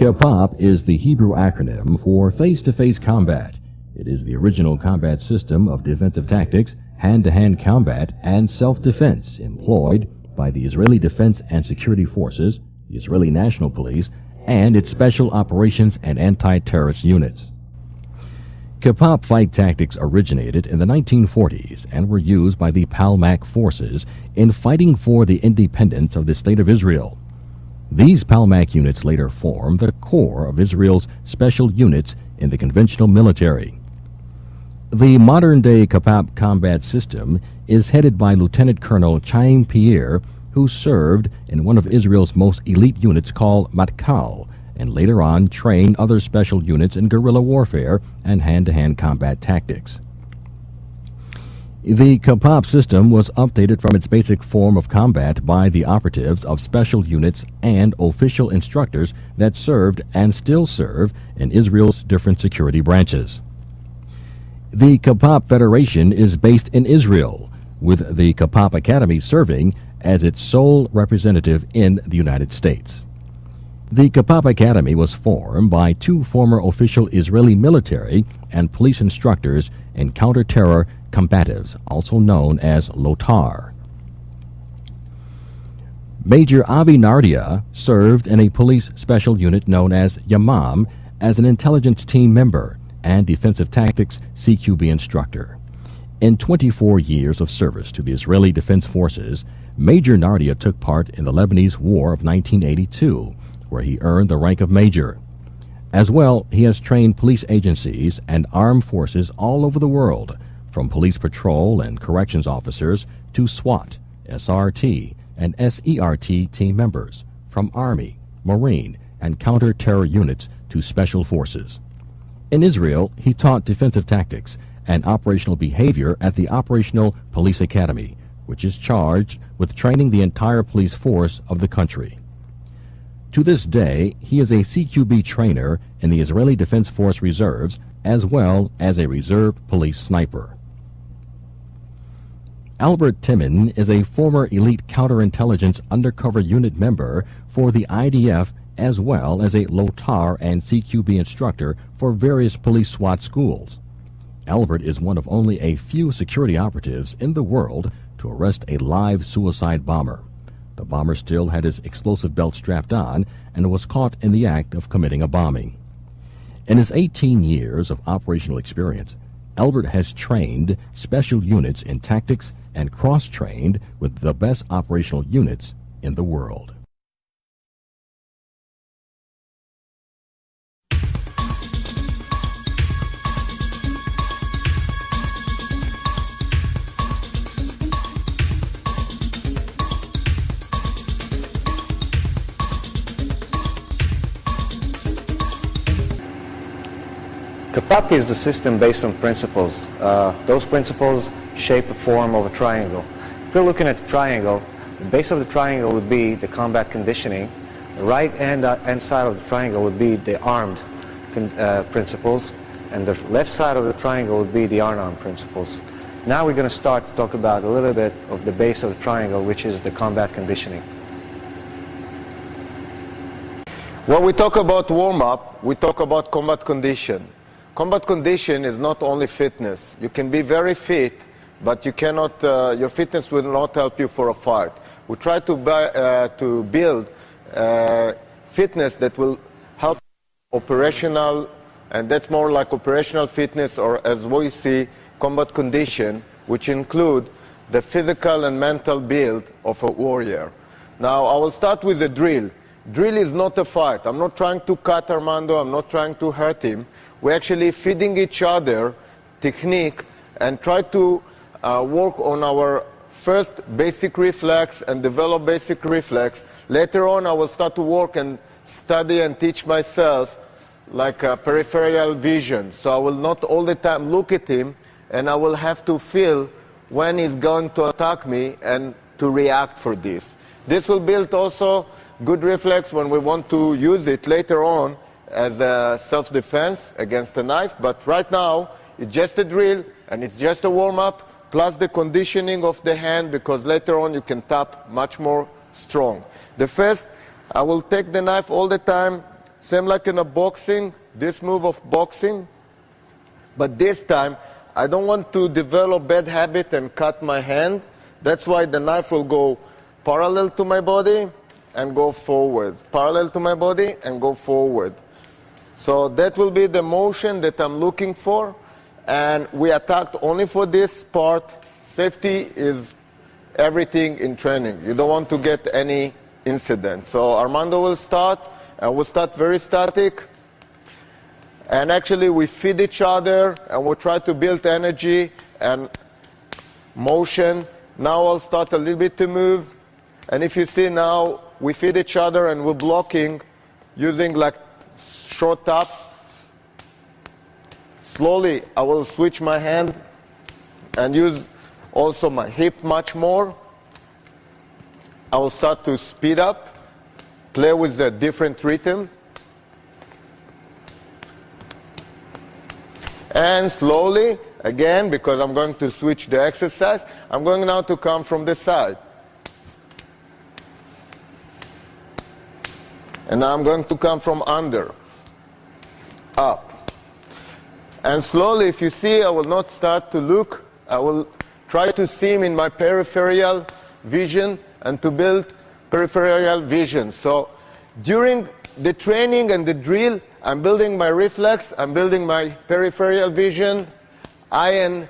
KPOP is the Hebrew acronym for face-to-face combat. It is the original combat system of defensive tactics, hand-to-hand combat, and self-defense employed by the Israeli Defense and Security Forces, the Israeli National Police, and its special operations and anti-terrorist units. KPOP fight tactics originated in the 1940s and were used by the Palmach forces in fighting for the independence of the State of Israel. These Palmach units later formed the core of Israel's special units in the conventional military. The modern-day KPOP combat system is headed by Lieutenant Colonel Chaim Pierre, who served in one of Israel's most elite units called Matkal, and later on trained other special units in guerrilla warfare and hand-to-hand combat tactics. The KPOP system was updated from its basic form of combat by the operatives of special units and official instructors that served and still serve in Israel's different security branches. The KPOP Federation is based in Israel, with the KPOP Academy serving as its sole representative in the United States. The KPOP Academy was formed by two former official Israeli military and police instructors in counter-terror combatives, also known as LOTAR. Major Avi Nardia served in a police special unit known as Yamam as an intelligence team member and defensive tactics CQB instructor. In 24 years of service to the Israeli Defense Forces, Major Nardia took part in the Lebanese War of 1982, where he earned the rank of major. As well, he has trained police agencies and armed forces all over the world, from police patrol and corrections officers to SWAT, SRT, and SERT team members, from Army, Marine, and counter-terror units to special forces. In Israel, he taught defensive tactics and operational behavior at the Operational Police Academy, which is charged with training the entire police force of the country. To this day, he is a CQB trainer in the Israeli Defense Force Reserves, as well as a reserve police sniper. Albert Timon is a former elite counterintelligence undercover unit member for the IDF, as well as a LOTAR and CQB instructor for various police SWAT schools. Albert is one of only a few security operatives in the world to arrest a live suicide bomber. The bomber still had his explosive belt strapped on and was caught in the act of committing a bombing. In his 18 years of operational experience, Albert has trained special units in tactics and cross-trained with the best operational units in the world. KPOP is the system based on principles. Those principles shape the form of a triangle. If you're looking at the triangle, the base of the triangle would be the combat conditioning. The right hand side of the triangle would be the armed principles, and the left side of the triangle would be the unarmed principles. Now we're going to start to talk about a little bit of the base of the triangle, which is the combat conditioning. When we talk about warm-up, we talk about combat condition. Combat condition is not only fitness. You can be very fit, but you cannot, your fitness will not help you for a fight. We try to build fitness that will help operational, and that's more like operational fitness, or as we see, combat condition, which include the physical and mental build of a warrior. Now, I will start with a drill. Drill is not a fight. I'm not trying to cut Armando. I'm not trying to hurt him. We're actually feeding each other technique and try to work on our first basic reflex and develop basic reflex. Later on, I will start to work and study and teach myself like a peripheral vision. So I will not all the time look at him, and I will have to feel when he's going to attack me and to react for this. This will build also good reflex when we want to use it later on as a self-defense against a knife, but right now it's just a drill and it's just a warm-up plus the conditioning of the hand, because later on you can tap much more strong. The first, I will take the knife all the time same like in a boxing, this move of boxing. But this time, I don't want to develop bad habit and cut my hand. That's why the knife will go parallel to my body and go forward. Parallel to my body and go forward. So that will be the motion that I'm looking for. And we attacked only for this part. Safety is everything in training. You don't want to get any incident. So Armando will start, and we'll start very static. And actually we feed each other, and we'll try to build energy and motion. Now I'll start a little bit to move. And if you see now, we feed each other and we're blocking using like short taps. Slowly, I will switch my hand and use also my hip much more. I will start to speed up, play with the different rhythm. And slowly, again, because I'm going to switch the exercise, I'm going now to come from the side. And now I'm going to come from under, up. And slowly, if you see, I will not start to look. I will try to see him in my peripheral vision and to build peripheral vision. So during the training and the drill, I'm building my reflex, I'm building my peripheral vision, eye and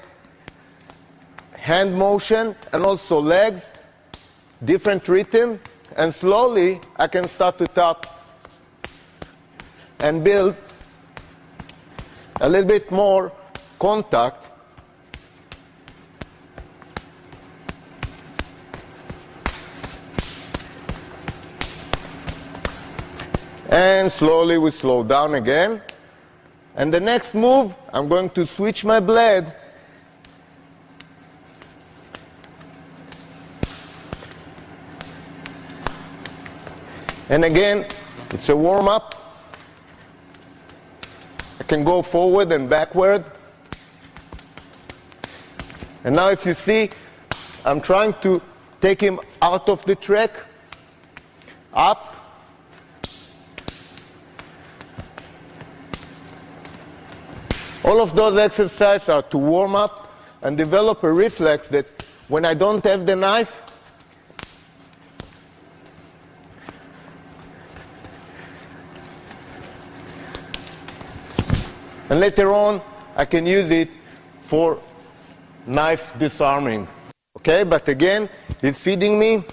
hand motion, and also legs, different rhythm. And slowly, I can start to tap and build a little bit more contact. And slowly we slow down again. And the next move, I'm going to switch my blade. And again, it's a warm-up. I can go forward and backward. And now if you see, I'm trying to take him out of the track, up. All of those exercises are to warm up and develop a reflex that when I don't have the knife, and later on, I can use it for knife disarming. Okay, but again, he's feeding me.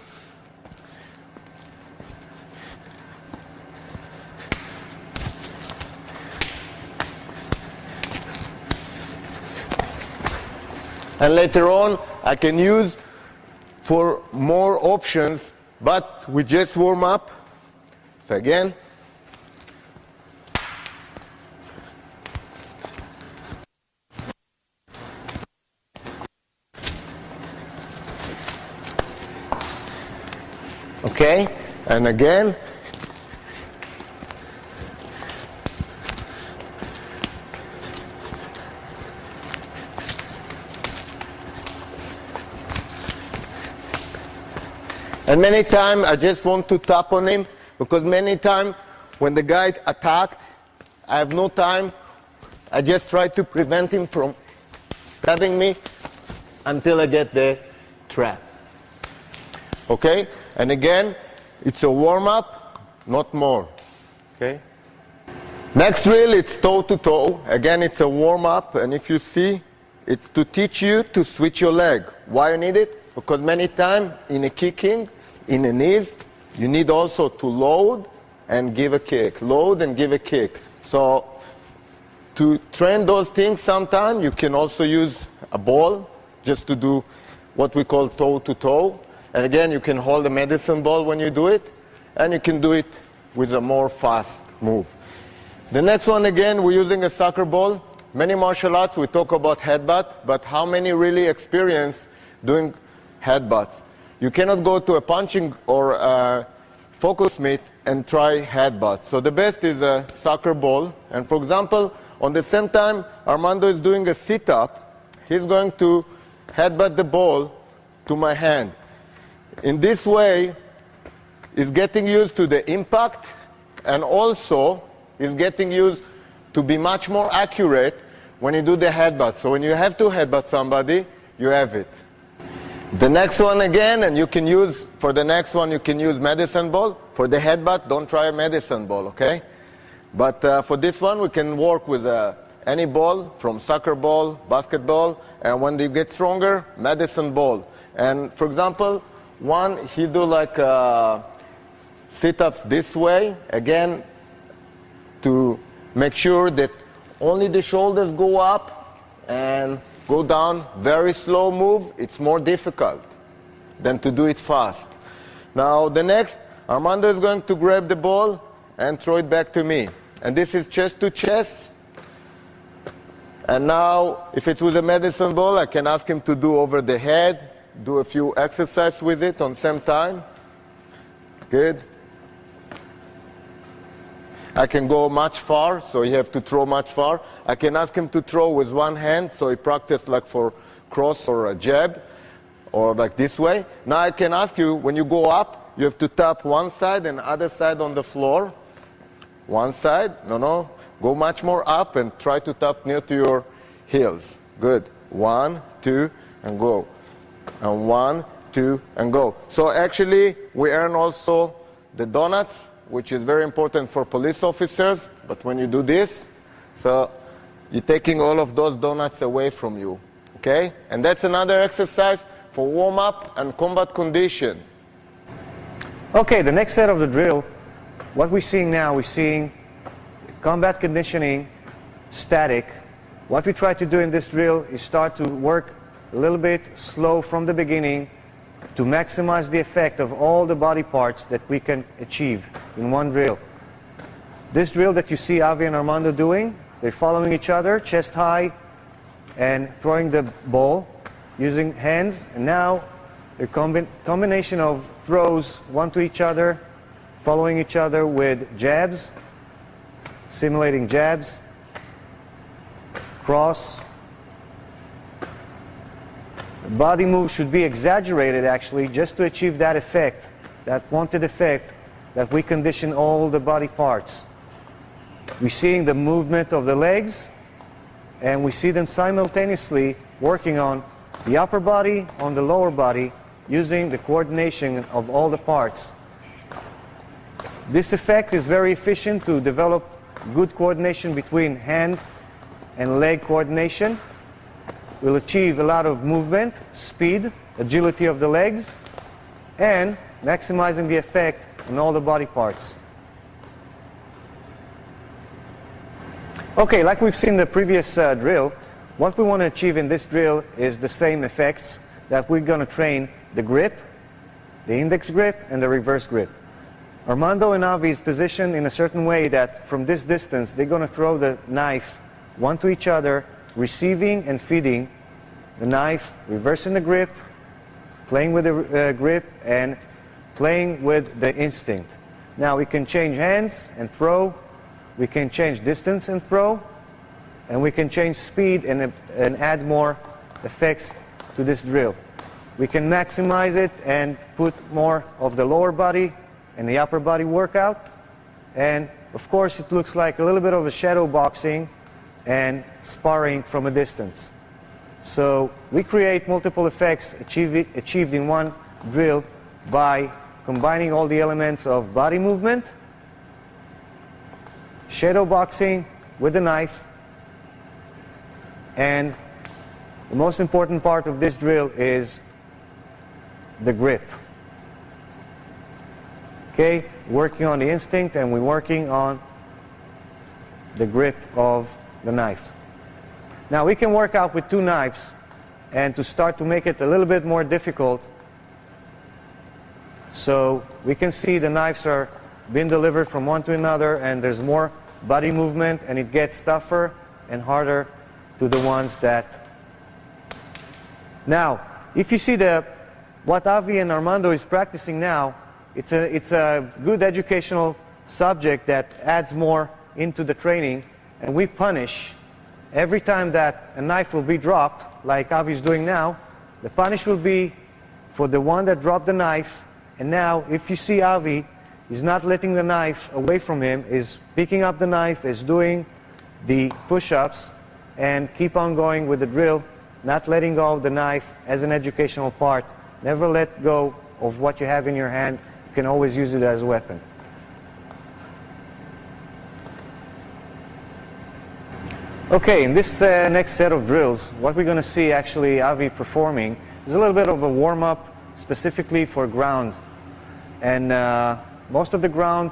And later on, I can use for more options, but we just warm up. So again. Okay, and again. And many times I just want to tap on him, because many times when the guy attacked, I have no time. I just try to prevent him from stabbing me until I get the trap. Okay? And again, it's a warm-up, not more. Okay? Next drill, it's toe-to-toe. Again, it's a warm-up, and if you see, it's to teach you to switch your leg. Why you need it? Because many times in a kicking, in the knees, you need also to load and give a kick. Load and give a kick. So to train those things sometimes, you can also use a ball just to do what we call toe-to-toe. And again, you can hold a medicine ball when you do it, and you can do it with a more fast move. The next one, again, we're using a soccer ball. Many martial arts, we talk about headbutt, but how many really experience doing headbutts? You cannot go to a punching or a focus meet and try headbutt. So the best is a soccer ball. And for example, on the same time Armando is doing a sit-up, he's going to headbutt the ball to my hand. In this way, he's getting used to the impact, and also is getting used to be much more accurate when you do the headbutt. So when you have to headbutt somebody, you have it. The next one again, and you can use, for the next one, you can use medicine ball. For the headbutt, don't try a medicine ball, okay? But for this one, we can work with any ball, from soccer ball, basketball, and when you get stronger, medicine ball. And for example, one, he do like sit-ups this way, again, to make sure that only the shoulders go up and go down. Very slow move. It's more difficult than to do it fast. Now the next, Armando is going to grab the ball and throw it back to me. And this is chest to chest. And now, if it was a medicine ball, I can ask him to do over the head, do a few exercises with it on the same time. Good. I can go much far, so you have to throw much far. I can ask him to throw with one hand, so he practice like for cross or a jab, or like this way. Now I can ask you, when you go up, you have to tap one side and other side on the floor. One side, no, go much more up and try to tap near to your heels. Good. 1, 2, and go. And 1, 2, and go. So actually, we earn also the donuts, which is very important for police officers. But when you do this, so you're taking all of those donuts away from you. Okay? And that's another exercise for warm-up and combat condition. Okay, the next set of the drill, what we're seeing now, we're seeing combat conditioning, static. What we try to do in this drill is start to work a little bit slow from the beginning to maximize the effect of all the body parts that we can achieve in one drill. This drill that you see Avi and Armando doing, they're following each other, chest high, and throwing the ball using hands. And now a combination of throws one to each other, following each other with jabs, simulating jabs, cross. The body move should be exaggerated actually just to achieve that effect, that wanted effect, that we condition all the body parts. We're seeing the movement of the legs, and we see them simultaneously working on the upper body, on the lower body, using the coordination of all the parts. This effect is very efficient to develop good coordination between hand and leg coordination. We'll achieve a lot of movement, speed, agility of the legs, and maximizing the effect on all the body parts. Okay, like we've seen in the previous drill, what we want to achieve in this drill is the same effects that we're going to train: the grip, the index grip, and the reverse grip. Armando and Avi is positioned in a certain way that from this distance they're going to throw the knife one to each other, receiving and feeding the knife, reversing the grip, playing with the grip, and playing with the instinct. Now we can change hands and throw, we can change distance and throw, and we can change speed and add more effects to this drill. We can maximize it and put more of the lower body and the upper body workout. And of course it looks like a little bit of a shadow boxing and sparring from a distance. So we create multiple effects achieved in one drill by combining all the elements of body movement, shadow boxing with the knife, and the most important part of this drill is the grip. Okay, working on the instinct, and we're working on the grip of the knife. Now we can work out with two knives, and to start to make it a little bit more difficult, so we can see the knives are being delivered from one to another, and there's more body movement, and it gets tougher and harder to the ones that... Now, if you see what Avi and Armando is practicing now, it's a good educational subject that adds more into the training, and we punish every time that a knife will be dropped, like Avi is doing now. The punish will be for the one that dropped the knife. And now, if you see Avi, He's not letting the knife away from him, is picking up the knife, is doing the push-ups, and keep on going with the drill, not letting go of the knife as an educational part. Never let go of what you have in your hand. You can always use it as a weapon. Okay, in this next set of drills, what we're going to see actually Avi performing is a little bit of a warm-up specifically for ground. And most of the ground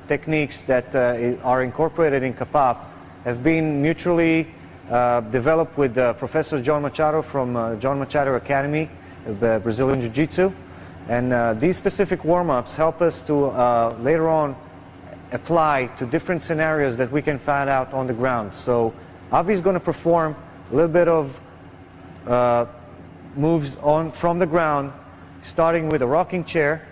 techniques that are incorporated in Kapap have been mutually developed with Professor John Machado from John Machado Academy of Brazilian Jiu-Jitsu. And these specific warm-ups help us to later on apply to different scenarios that we can find out on the ground. So Avi is going to perform a little bit of moves from the ground, starting with a rocking chair.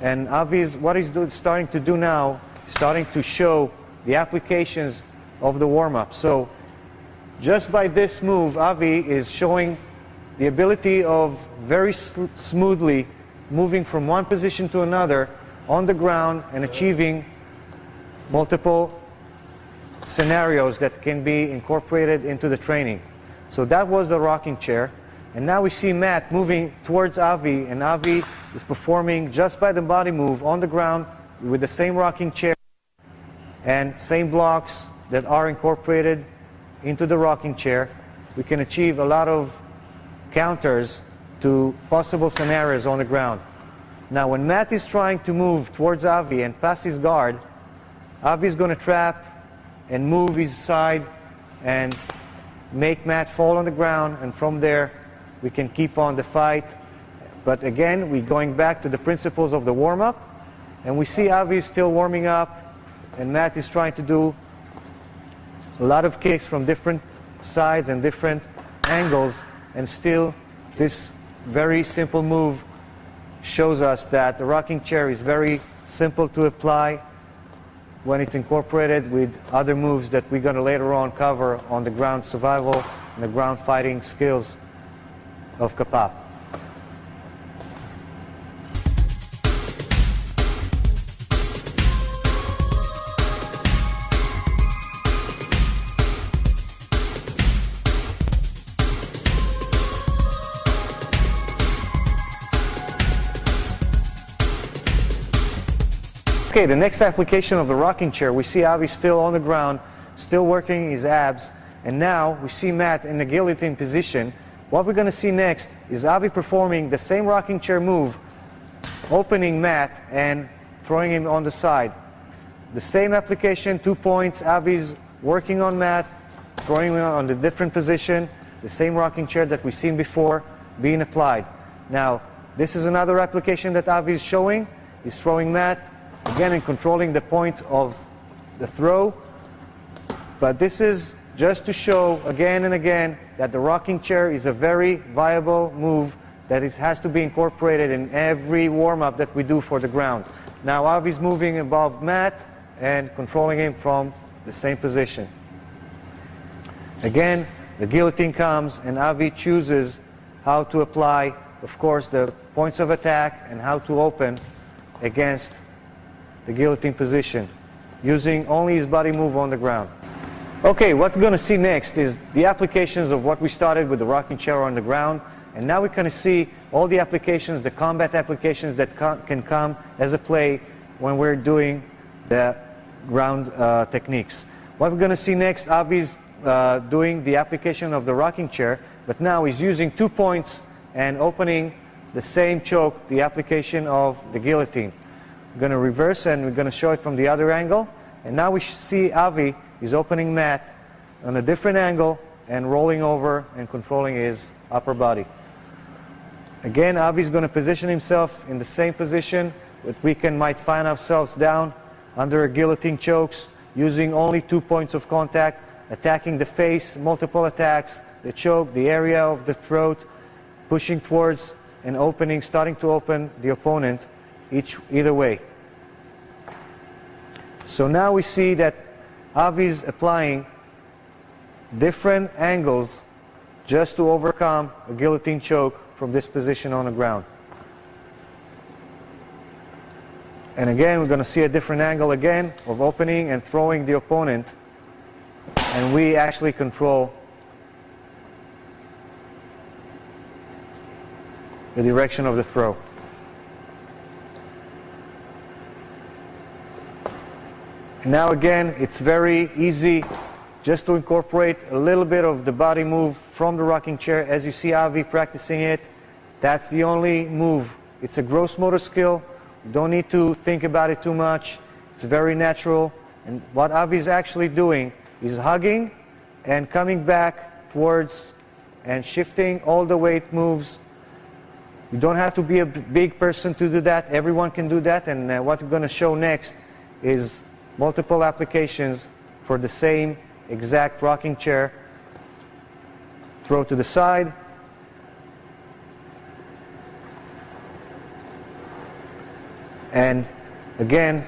And Avi is what he's starting to do now, starting to show the applications of the warm-up. So just by this move, Avi is showing the ability of very smoothly moving from one position to another on the ground and achieving multiple scenarios that can be incorporated into the training. So that was the rocking chair. And now we see Matt moving towards Avi, and Avi is performing just by the body move on the ground with the same rocking chair and same blocks that are incorporated into the rocking chair. We can achieve a lot of counters to possible scenarios on the ground. Now when Matt is trying to move towards Avi and pass his guard, Avi is going to trap and move his side and make Matt fall on the ground, and from there we can keep on the fight. But again, we're going back to the principles of the warm-up, and we see Avi is still warming up, and Matt is trying to do a lot of kicks from different sides and different angles, and still this very simple move shows us that the rocking chair is very simple to apply when it's incorporated with other moves that we're going to later on cover on the ground survival and the ground fighting skills of Kapap. Okay, the next application of the rocking chair, we see Avi still on the ground, still working his abs, and now we see Matt in the guillotine position. What we're going to see next is Avi performing the same rocking chair move, opening Matt and throwing him on the side. The same application, 2 points, Avi's working on Matt, throwing him on the different position, the same rocking chair that we've seen before being applied. Now, this is another application that Avi is showing. He's throwing Matt, again, and controlling the point of the throw. But this is just to show again and again that the rocking chair is a very viable move that it has to be incorporated in every warm-up that we do for the ground. Now Avi's moving above Matt and controlling him from the same position. Again, the guillotine comes and Avi chooses how to apply, of course, the points of attack and how to open against the guillotine position, using only his body move on the ground. Okay, what we're going to see next is the applications of what we started with the rocking chair on the ground, and now we're going to see all the applications, the combat applications that can come as a play when we're doing the ground techniques. What we're going to see next, Avi's doing the application of the rocking chair, but now he's using 2 points and opening the same choke, the application of the guillotine. We're going to reverse and we're going to show it from the other angle. And now we see Avi is opening Matt on a different angle and rolling over and controlling his upper body. Again, Avi is going to position himself in the same position that we might find ourselves down under a guillotine chokes, using only 2 points of contact, attacking the face, multiple attacks, the choke, the area of the throat, pushing towards and opening, starting to open the opponent either way. So now we see that Avi's applying different angles just to overcome a guillotine choke from this position on the ground. And again, we're going to see a different angle again of opening and throwing the opponent. And we actually control the direction of the throw. And now again, it's very easy just to incorporate a little bit of the body move from the rocking chair. As you see Avi practicing it, that's the only move. It's a gross motor skill. You don't need to think about it too much. It's very natural. And what Avi is actually doing is hugging and coming back towards and shifting all the weight moves. You don't have to be a big person to do that. Everyone can do that. And what we're going to show next is multiple applications for the same exact rocking chair. Throw to the side. And again,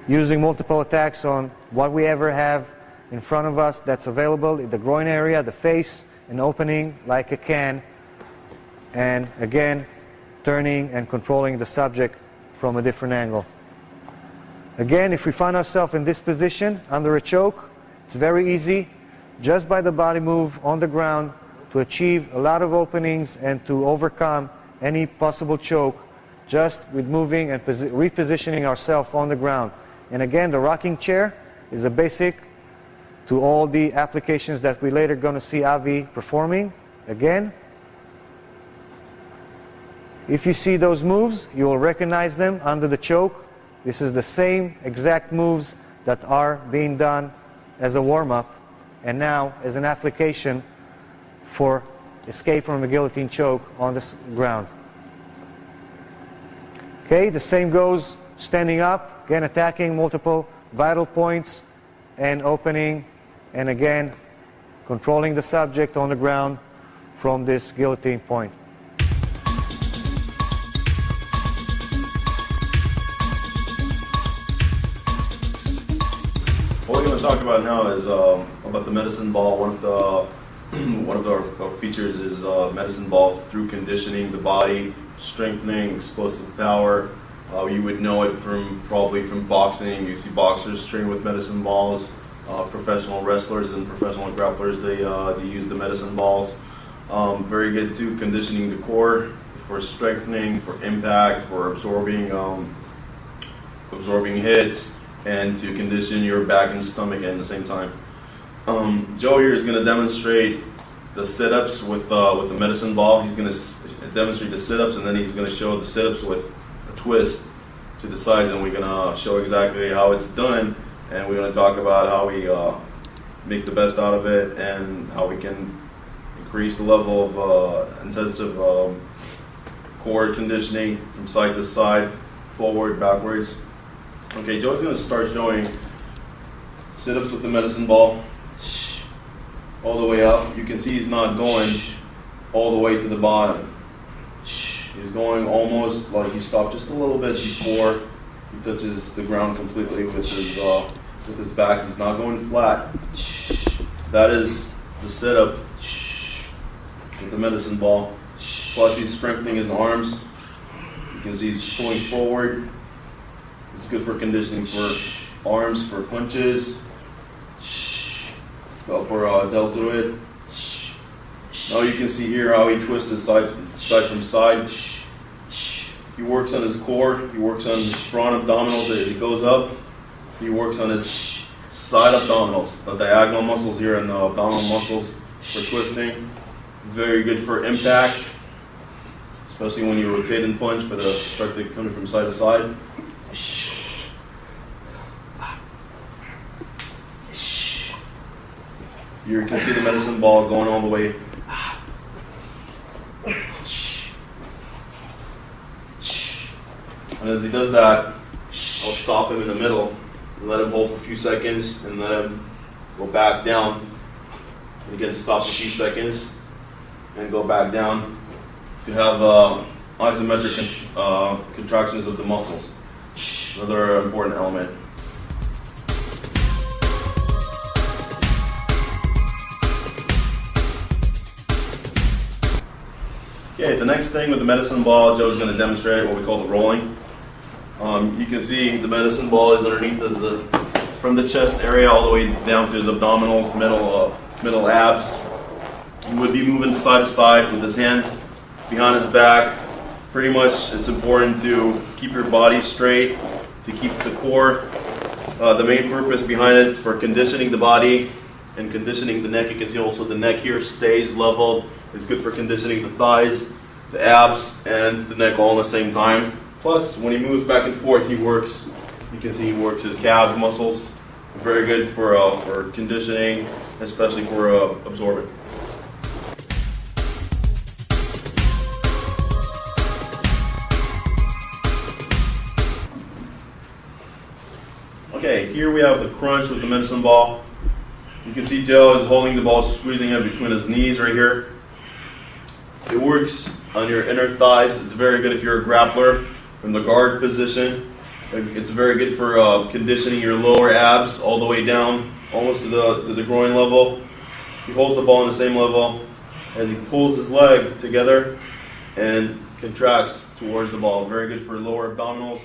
using multiple attacks on what we ever have in front of us that's available, the groin area, the face, an opening like a can. And again, turning and controlling the subject from a different angle. Again, if we find ourselves in this position under a choke, it's very easy, just by the body move on the ground, to achieve a lot of openings and to overcome any possible choke, just with moving and repositioning ourselves on the ground. And again, the rocking chair is a basic to all the applications that we later going to see Avi performing. Again, if you see those moves, you will recognize them under the choke. This is the same exact moves that are being done as a warm-up and now as an application for escape from a guillotine choke on the ground. Okay, the same goes standing up, again attacking multiple vital points and opening, and again controlling the subject on the ground from this guillotine point. What we're going to talk about now is about the medicine ball. One of our features is medicine ball through conditioning the body, strengthening, explosive power. You would know it probably from boxing. You see boxers train with medicine balls. Professional wrestlers and professional grapplers, they use the medicine balls. Very good too, conditioning the core for strengthening, for impact, for absorbing hits, and to condition your back and stomach at the same time. Joe here is going to demonstrate the sit-ups with the medicine ball. He's going to demonstrate the sit-ups, and then he's going to show the sit-ups with a twist to the sides, and we're going to show exactly how it's done, and we're going to talk about how we make the best out of it and how we can increase the level of intensive core conditioning from side to side, forward, backwards. Okay, Joe's going to start showing sit-ups with the medicine ball all the way up. You can see he's not going all the way to the bottom. He's going almost like he stopped just a little bit before he touches the ground completely with his back. He's not going flat. That is the sit-up with the medicine ball. Plus he's strengthening his arms. You can see he's pulling forward. It's good for conditioning for arms, for punches, upper deltoid. Now you can see here how he twists his side from side. He works on his core, he works on his front abdominals as he goes up. He works on his side abdominals, the diagonal muscles here and the abdominal muscles for twisting. Very good for impact, especially when you rotate and punch for the strike coming from side to side. Here you can see the medicine ball going all the way. And as he does that, I'll stop him in the middle and let him hold for a few seconds and let him go back down. And again, stop a few seconds and go back down to have isometric contractions of the muscles. Another important element. Okay, the next thing with the medicine ball, Joe's going to demonstrate what we call the rolling. You can see the medicine ball is underneath his, from the chest area all the way down to his abdominals, middle abs. He would be moving side to side with his hand behind his back. Pretty much it's important to keep your body straight, to keep the core. The main purpose behind it is for conditioning the body and conditioning the neck. You can see also the neck here stays leveled. It's good for conditioning the thighs, the abs, and the neck all at the same time. Plus, when he moves back and forth, he works. You can see he works his calves muscles. Very good for conditioning, especially for absorbing. Okay, here we have the crunch with the medicine ball. You can see Joe is holding the ball, squeezing it between his knees right here. It works on your inner thighs. It's very good if you're a grappler from the guard position. It's very good for conditioning your lower abs all the way down, almost to the groin level. He holds the ball on the same level as he pulls his leg together and contracts towards the ball. Very good for lower abdominals.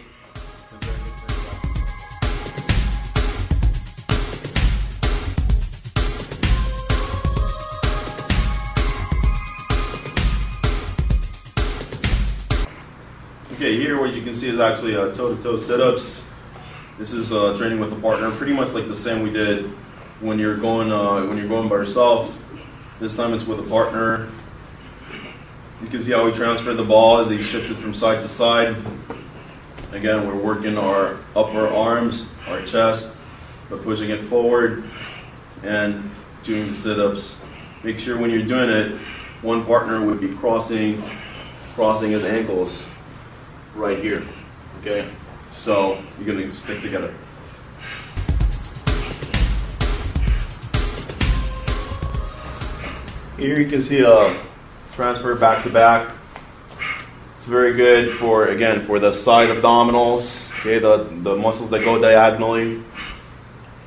Okay, here what you can see is actually toe-to-toe sit-ups. This is training with a partner, pretty much like the same we did when you're going by yourself. This time it's with a partner. You can see how we transfer the ball as he shifted from side to side. Again, we're working our upper arms, our chest, by pushing it forward and doing the sit-ups. Make sure when you're doing it, one partner would be crossing his ankles right here, okay? So you're gonna stick together. Here you can see a transfer back to back. It's very good for, again, for the side abdominals, okay, the muscles that go diagonally.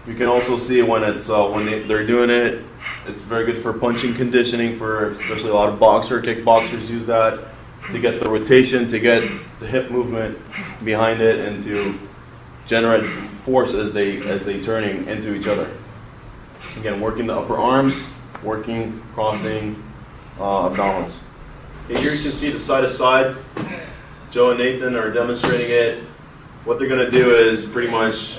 You can also see when it's they're doing it, it's very good for punching conditioning, for especially a lot of kickboxers use that to get the rotation, to get the hip movement behind it, and to generate force as they turning into each other. Again, working the upper arms, working, crossing, abdominals. Okay, here you can see the side to side. Joe and Nathan are demonstrating it. What they're going to do is pretty much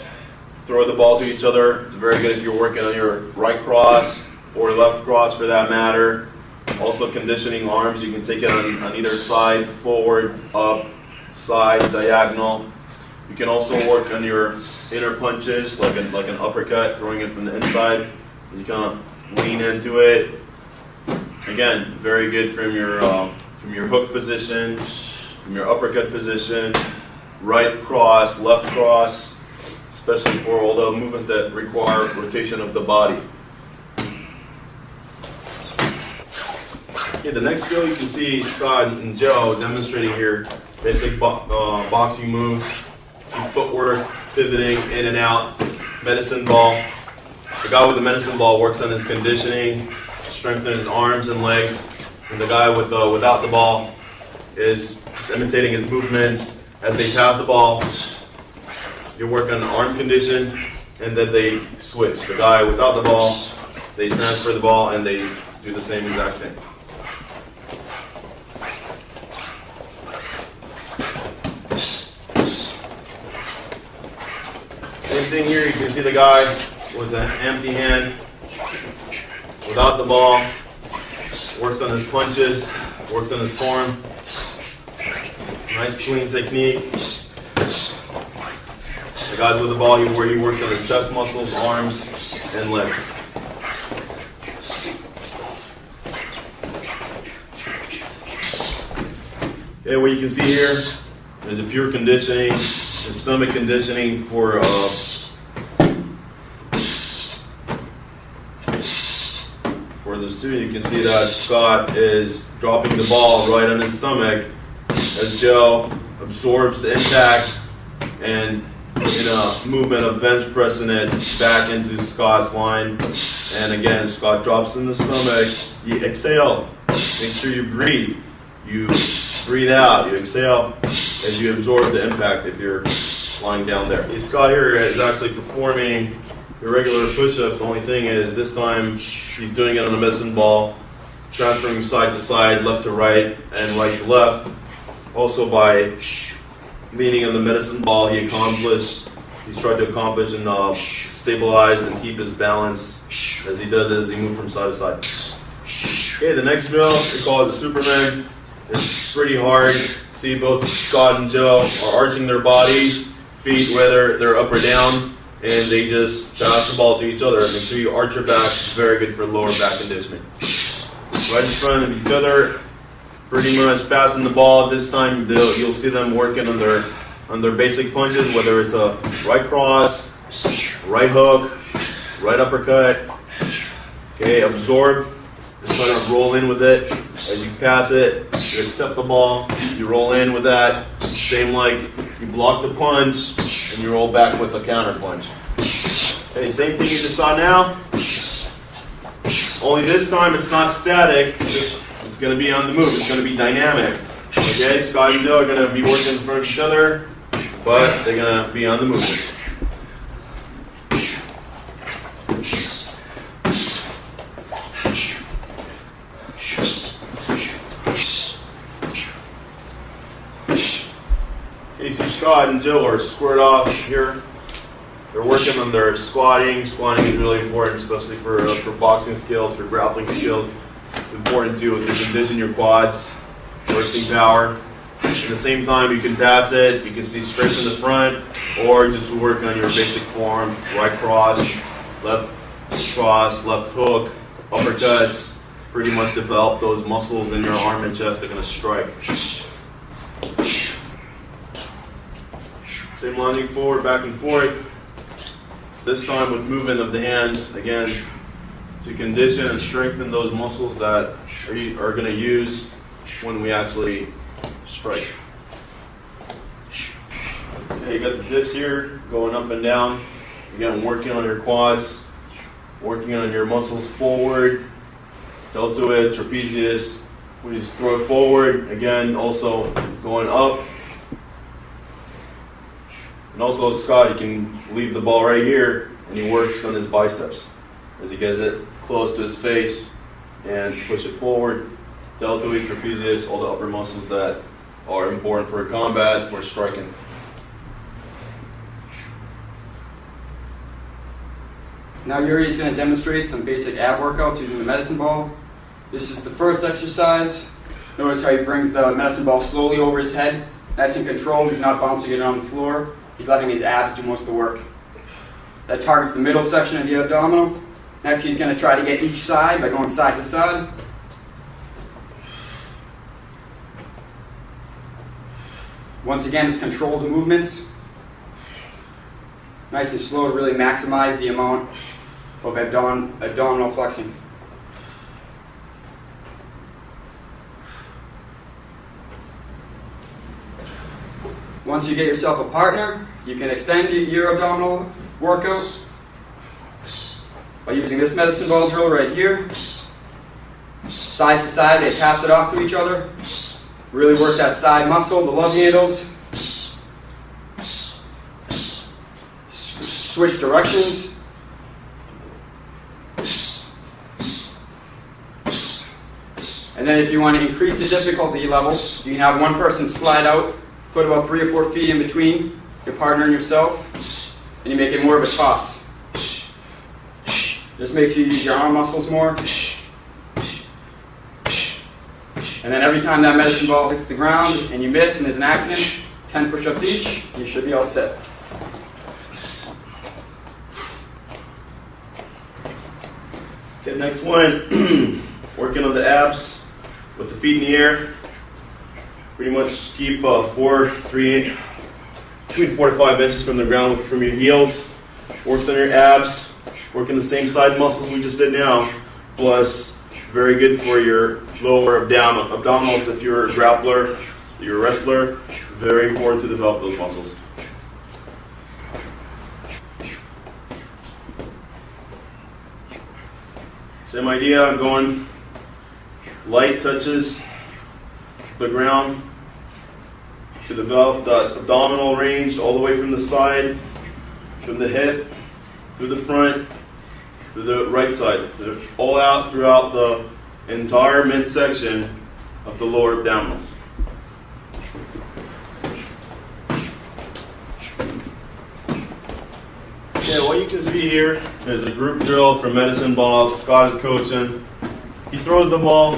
throw the ball to each other. It's very good if you're working on your right cross or left cross for that matter. Also conditioning arms, you can take it on either side, forward, up, side, diagonal. You can also work on your inner punches, like an uppercut, throwing it from the inside. You kind of lean into it. Again, very good from your hook position, from your uppercut position, right cross, left cross, especially for all the movement that require rotation of the body. Okay, the next drill you can see Scott and Joe demonstrating here basic boxing moves. See footwork, pivoting in and out, medicine ball. The guy with the medicine ball works on his conditioning, strengthening his arms and legs. And the guy without the ball is just imitating his movements as they pass the ball. You work on the arm condition, and then they switch. The guy without the ball, they transfer the ball, and they do the same exact thing. Same thing here, you can see the guy with an empty hand, without the ball, works on his punches, works on his form. Nice clean technique. The guy with the ball, he works on his chest muscles, arms, and legs. Okay, what you can see here is a pure conditioning, a stomach conditioning for the student. You can see that Scott is dropping the ball right on his stomach as Joe absorbs the impact and in a movement of bench pressing it back into Scott's line. And again, Scott drops in the stomach. You exhale. Make sure you breathe. You breathe out. You exhale. as you absorb the impact if you're lying down there. Scott here is actually performing irregular push-ups. The only thing is this time he's doing it on a medicine ball, transferring side to side, left to right, and right to left. Also by leaning on the medicine ball, he's tried to accomplish and stabilize and keep his balance as he does it as he moves from side to side. Okay, the next drill, we call it the Superman. It's pretty hard. See, both Scott and Joe are arching their bodies, feet whether they're up or down, and they just pass the ball to each other. Make sure you arch your back. It's very good for lower back conditioning. Right in front of each other, pretty much passing the ball. This time you'll see them working on their basic punches, whether it's a right cross, right hook, right uppercut. Okay, absorb. Just try to roll in with it. As you pass it, you accept the ball, you roll in with that. Same like you block the punch and you roll back with a counter punch. Okay, same thing you just saw now. Only this time it's not static. It's going to be on the move. It's going to be dynamic. Okay, Scott and Joe are going to be working in front of each other, but they're going to be on the move. You see Scott and Joe are squared off here. They're working on their squatting. Squatting is really important, especially for boxing skills, for grappling skills. It's important to condition your quads, bursting power. At the same time, you can pass it. You can see straight in the front, or just work on your basic form: right cross, left hook, uppercuts. Pretty much develop those muscles in your arm and chest. They're going to strike. Same lunging forward, back and forth. This time with movement of the hands, again, to condition and strengthen those muscles that are going to use when we actually strike. Okay, you got the dips here, going up and down. Again, working on your quads, working on your muscles forward, deltoid, trapezius. We just throw it forward. Again, also going up. And also, Scott, you can leave the ball right here, and he works on his biceps as he gets it close to his face and push it forward. Deltoid, trapezius, all the upper muscles that are important for combat, for striking. Now Yuri is going to demonstrate some basic ab workouts using the medicine ball. This is the first exercise. Notice how he brings the medicine ball slowly over his head. Nice and controlled. He's not bouncing it on the floor. He's letting his abs do most of the work. That targets the middle section of the abdominal. Next, he's going to try to get each side by going side to side. Once again, it's controlled movements. Nice and slow to really maximize the amount of abdominal flexing. Once you get yourself a partner, you can extend your abdominal workout by using this medicine ball drill right here. Side to side, they pass it off to each other. Really work that side muscle, the love handles. Switch directions. And then if you want to increase the difficulty level, you can have one person slide out, put about 3 or 4 feet in between your partner and yourself, and you make it more of a toss. This makes you use your arm muscles more. And then every time that medicine ball hits the ground and you miss and there's an accident, 10 push-ups each, you should be all set. Okay, next one, working on the abs with the feet in the air. Pretty much keep between 4 to 5 inches from the ground from your heels. Works on your abs, working the same side muscles we just did now, plus very good for your lower abdominals if you're a grappler, you're a wrestler. Very important to develop those muscles. Same idea, going light touches the ground. to develop the abdominal range all the way from the side, from the hip, through the front, to the right side. They're all out throughout the entire midsection of the lower abdominals. Okay, what you can see here is a group drill from Medicine Ball. Scott is coaching. He throws the ball,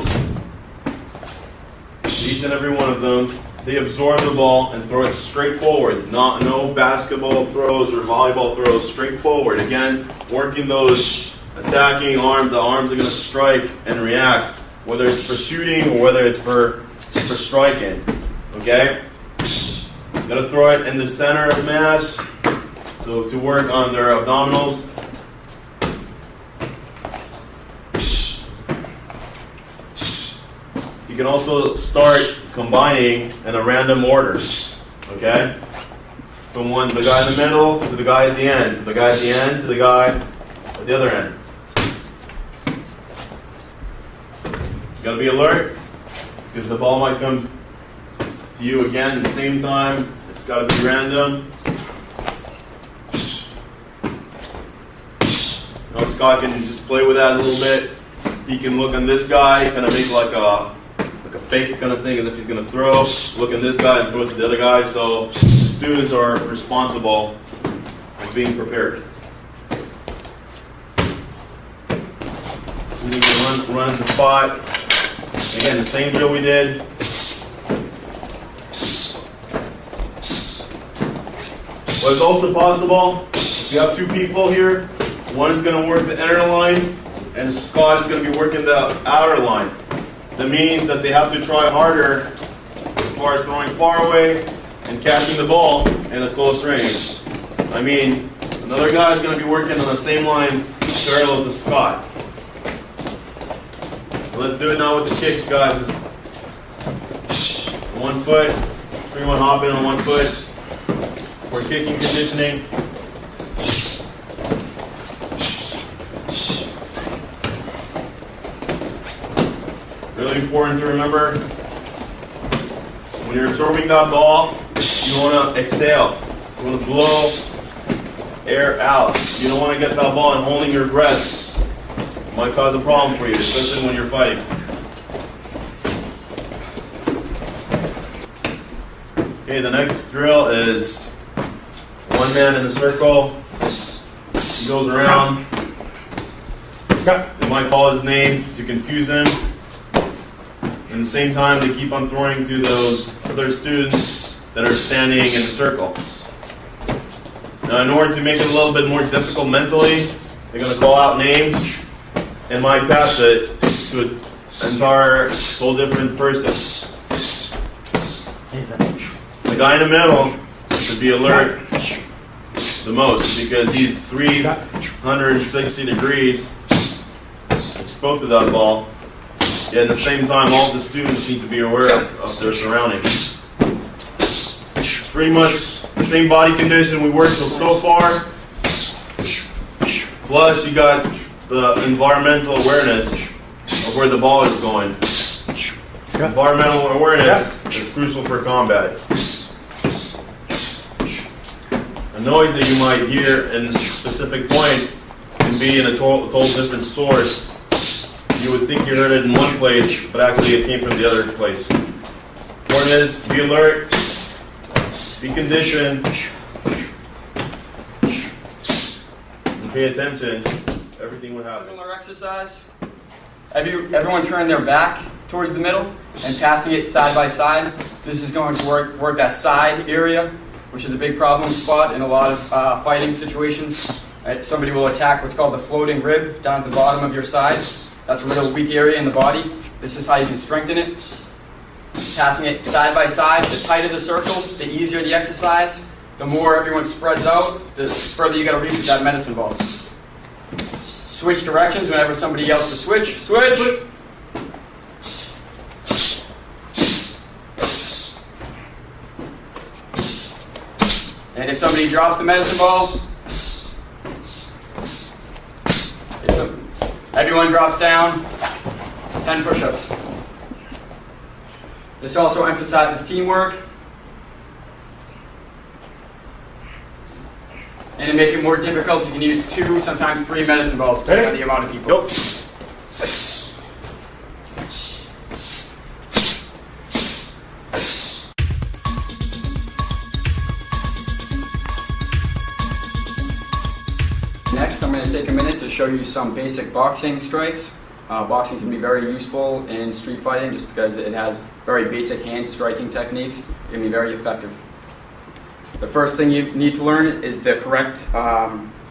each and every one of them. They absorb the ball and throw it straight forward. No basketball throws or volleyball throws, straight forward. Again, working those attacking arms. The arms are going to strike and react, whether it's for shooting or whether it's for striking. Okay? Got to throw it in the center of mass. So to work on their abdominals. You can also start combining in a random order. Okay? From the guy in the middle to the guy at the end. From the guy at the end to the guy at the other end. You gotta be alert because the ball might come to you again at the same time. It's gotta be random. Now Scott can just play with that a little bit. He can look on this guy, kind of make like a fake kind of thing as if he's going to throw. Look at this guy and throw it to the other guy. So the students are responsible for being prepared. So we can run at the spot. Again, the same drill we did. What is also possible, if you have two people here, one is going to work the inner line, and Scott is going to be working the outer line. That means that they have to try harder as far as throwing far away and catching the ball in a close range. I mean, another guy is going to be working on the same line parallel to Scott. Let's do it now with the kicks, guys. 1 foot, everyone hop in on 1 foot. For kicking conditioning. Really important to remember, when you're absorbing that ball, you want to exhale. You want to blow air out. You don't want to get that ball and holding your breath. It might cause a problem for you, especially when you're fighting. Okay, the next drill is one man in a circle. He goes around. They might call his name to confuse him. At the same time, they keep on throwing to those other students that are standing in the circle. Now, in order to make it a little bit more difficult mentally, they're going to call out names and might pass it to an entire whole different person. The guy in the middle should be alert the most because he's 360 degrees exposed to that ball. Yet at the same time, all the students need to be aware of their surroundings. It's pretty much the same body condition we worked with so far. Plus, you got the environmental awareness of where the ball is going. Environmental awareness is crucial for combat. A noise that you might hear in a specific point can be in a total different source. You would think you heard it in one place, but actually it came from the other place. Point is, be alert, be conditioned, and pay attention. Everything would happen. Similar exercise. Everyone turn their back towards the middle and passing it side by side. This is going to work that side area, which is a big problem spot in a lot of fighting situations. Somebody will attack what's called the floating rib down at the bottom of your side. That's a real weak area in the body. This is how you can strengthen it. Passing it side by side. The tighter the circle, the easier the exercise. The more everyone spreads out, the further you got to reach with that medicine ball. Switch directions whenever somebody yells to switch. Switch! And if somebody drops the medicine ball, everyone drops down, 10 push-ups. This also emphasizes teamwork. And to make it more difficult, you can use 2, sometimes 3 medicine balls, depending on the amount of people. Next, I'm going to take a minute to show you some basic boxing strikes. Boxing can be very useful in street fighting just because it has very basic hand striking techniques. It can be very effective. The first thing you need to learn is the correct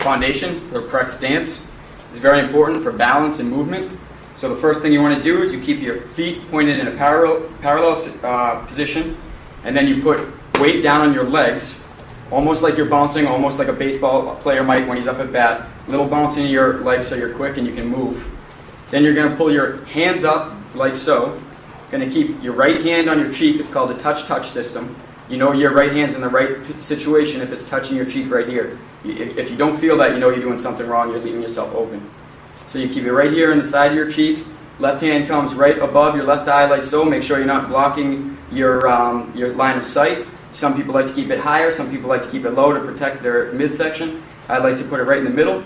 foundation, the correct stance. It's very important for balance and movement. So the first thing you want to do is you keep your feet pointed in a parallel position, and then you put weight down on your legs, almost like you're bouncing, almost like a baseball player might when he's up at bat. Little bouncing in your legs so you're quick and you can move. Then you're going to pull your hands up like so. Going to keep your right hand on your cheek. It's called a touch-touch system. You know your right hand's in the right situation if it's touching your cheek right here. If you don't feel that, you know you're doing something wrong. You're leaving yourself open. So you keep it right here in the side of your cheek. Left hand comes right above your left eye like so. Make sure you're not blocking your line of sight. Some people like to keep it higher. Some people like to keep it low to protect their midsection. I like to put it right in the middle.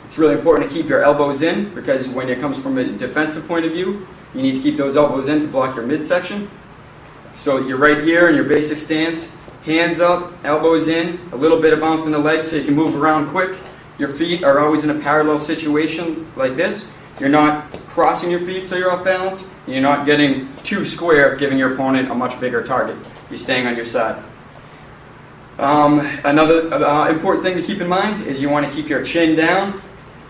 It's really important to keep your elbows in because when it comes from a defensive point of view, you need to keep those elbows in to block your midsection. So you're right here in your basic stance, hands up, elbows in, a little bit of bounce in the legs so you can move around quick. Your feet are always in a parallel situation like this. You're not crossing your feet so you're off balance. And you're not getting too square, giving your opponent a much bigger target. You're staying on your side. Another important thing to keep in mind is you want to keep your chin down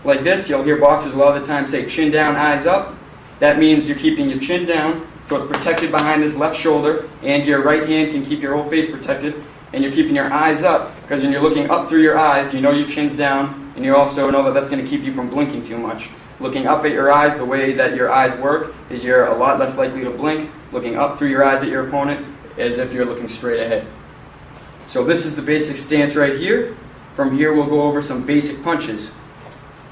like this. You'll hear boxers a lot of the time say chin down, eyes up. That means you're keeping your chin down so it's protected behind this left shoulder, and your right hand can keep your whole face protected, and you're keeping your eyes up because when you're looking up through your eyes, you know your chin's down, and you also know that that's going to keep you from blinking too much. Looking up at your eyes, the way that your eyes work is you're a lot less likely to blink. Looking up through your eyes at your opponent as if you're looking straight ahead. So this is the basic stance right here. From here we'll go over some basic punches.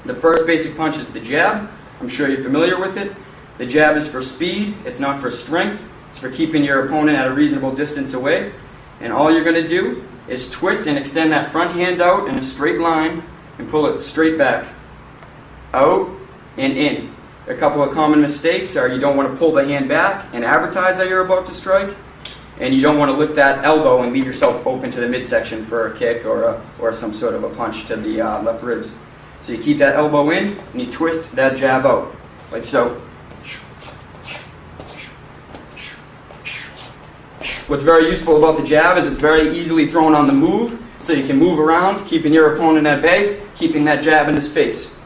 The first basic punch is the jab. I'm sure you're familiar with it. The jab is for speed. It's not for strength. It's for keeping your opponent at a reasonable distance away. And all you're going to do is twist and extend that front hand out in a straight line and pull it straight back. Out and in. A couple of common mistakes are you don't want to pull the hand back and advertise that you're about to strike. And you don't want to lift that elbow and leave yourself open to the midsection for a kick or some sort of a punch to the left ribs. So you keep that elbow in and you twist that jab out, like so. What's very useful about the jab is it's very easily thrown on the move, so you can move around, keeping your opponent at bay, keeping that jab in his face.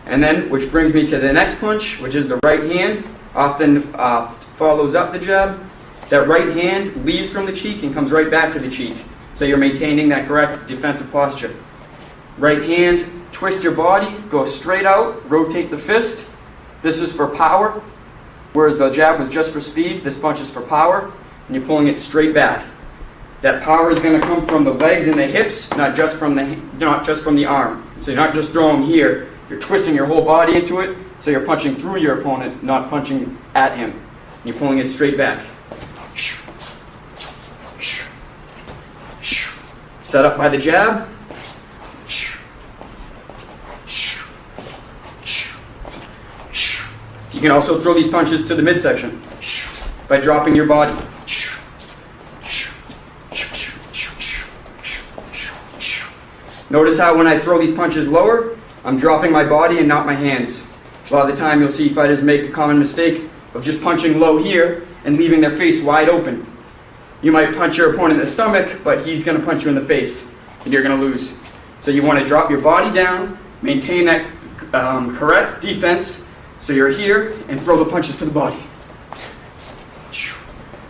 And then, which brings me to the next punch, which is the right hand, often follows up the jab. That right hand leaves from the cheek and comes right back to the cheek, so you're maintaining that correct defensive posture. Right hand, twist your body, go straight out, rotate the fist. This is for power, whereas the jab was just for speed. This punch is for power, and you're pulling it straight back. That power is going to come from the legs and the hips, not just from the arm. So you're not just throwing here, you're twisting your whole body into it, so you're punching through your opponent, not punching at him. And you're pulling it straight back. Set up by the jab. You can also throw these punches to the midsection by dropping your body. Notice how when I throw these punches lower, I'm dropping my body and not my hands. A lot of the time you'll see fighters make the common mistake of just punching low here and leaving their face wide open. You might punch your opponent in the stomach, but he's going to punch you in the face, and you're going to lose. So you want to drop your body down, maintain that correct defense, so you're here, and throw the punches to the body.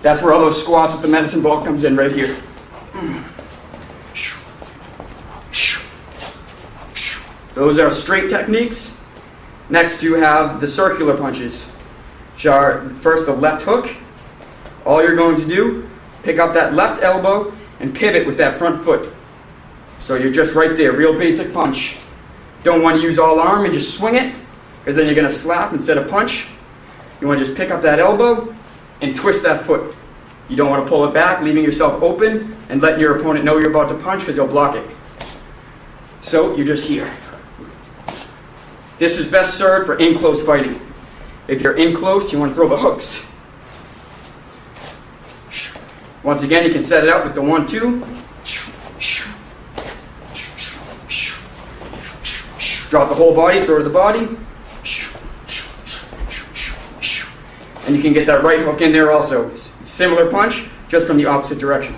That's where all those squats with the medicine ball comes in right here. Those are straight techniques. Next you have the circular punches, which are first the left hook. All you're going to do, pick up that left elbow and pivot with that front foot. So you're just right there, real basic punch. Don't want to use all arm and just swing it, because then you're going to slap instead of punch. You want to just pick up that elbow and twist that foot. You don't want to pull it back, leaving yourself open and letting your opponent know you're about to punch because he'll block it. So you're just here. This is best served for in-close fighting. If you're in close, you want to throw the hooks. Once again, you can set it up with the 1-2. Drop the whole body, throw to the body. And you can get that right hook in there also. Similar punch, just from the opposite direction.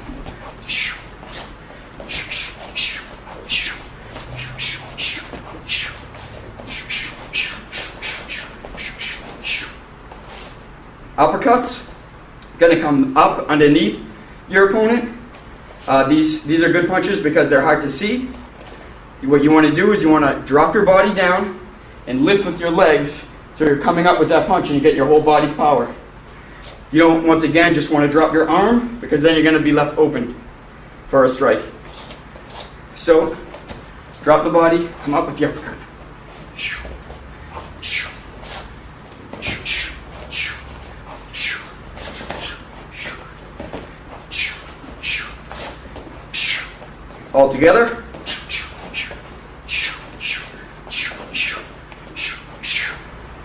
Uppercuts, going to come up underneath your opponent. These are good punches because they're hard to see. What you want to do is you want to drop your body down and lift with your legs so you're coming up with that punch and you get your whole body's power. You don't, once again, just want to drop your arm because then you're going to be left open for a strike. So, drop the body, come up with the uppercut. All together.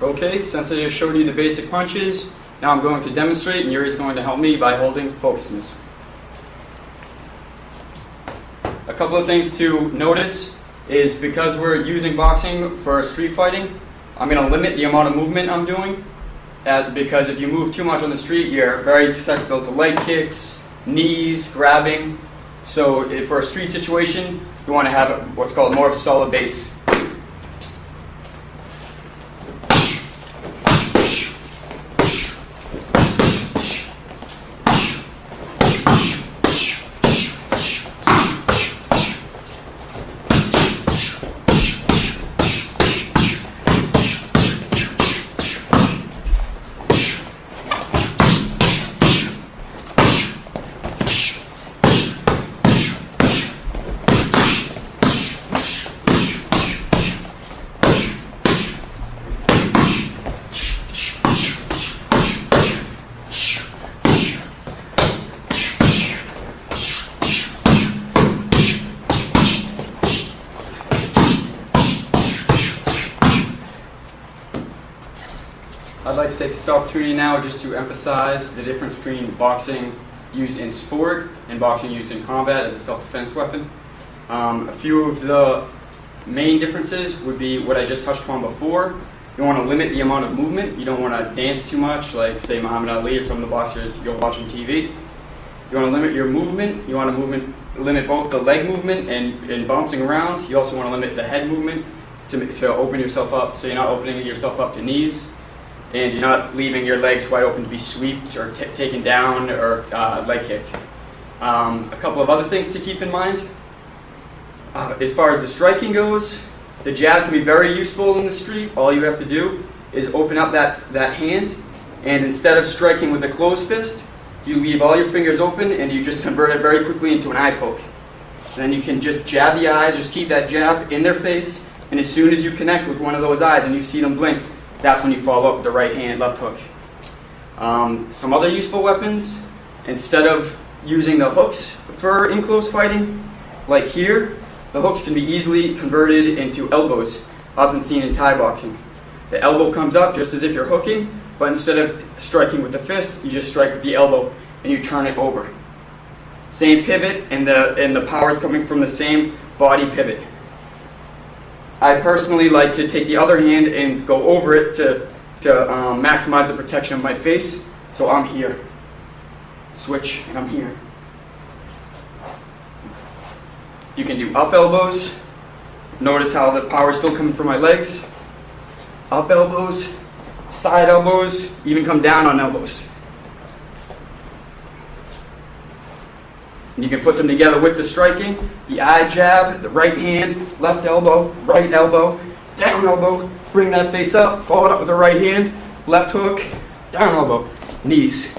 Okay, since I just showed you the basic punches, now I'm going to demonstrate and Yuri's going to help me by holding focusness. A couple of things to notice is because we're using boxing for street fighting, I'm going to limit the amount of movement I'm doing because if you move too much on the street, you're very susceptible to leg kicks, knees, grabbing. So for a street situation, you want to have what's called more of a solid base. I'd like to take this opportunity now just to emphasize the difference between boxing used in sport and boxing used in combat as a self-defense weapon. A few of the main differences would be what I just touched upon before. You want to limit the amount of movement. You don't want to dance too much, like say Muhammad Ali or some of the boxers you'll watch on TV. You want to limit your movement. You want to limit both the leg movement and bouncing around. You also want to limit the head movement to open yourself up, so you're not opening yourself up to knees. And you're not leaving your legs wide open to be sweeped or taken down or leg kicked. A couple of other things to keep in mind. As far as the striking goes, the jab can be very useful in the street. All you have to do is open up that hand, and instead of striking with a closed fist, you leave all your fingers open and you just convert it very quickly into an eye poke. Then you can just jab the eyes, just keep that jab in their face, and as soon as you connect with one of those eyes and you see them blink, that's when you follow up with the right hand left hook. Some other useful weapons, instead of using the hooks for in-close fighting, like here, the hooks can be easily converted into elbows, often seen in Thai boxing. The elbow comes up just as if you're hooking, but instead of striking with the fist, you just strike with the elbow and you turn it over. Same pivot, and the power is coming from the same body pivot. I personally like to take the other hand and go over it to maximize the protection of my face. So I'm here. Switch, and I'm here. You can do up elbows. Notice how the power is still coming from my legs. Up elbows, side elbows, even come down on elbows. And you can put them together with the striking, the eye jab, the right hand, left elbow, right elbow, down elbow, bring that face up, follow it up with the right hand, left hook, down elbow, knees.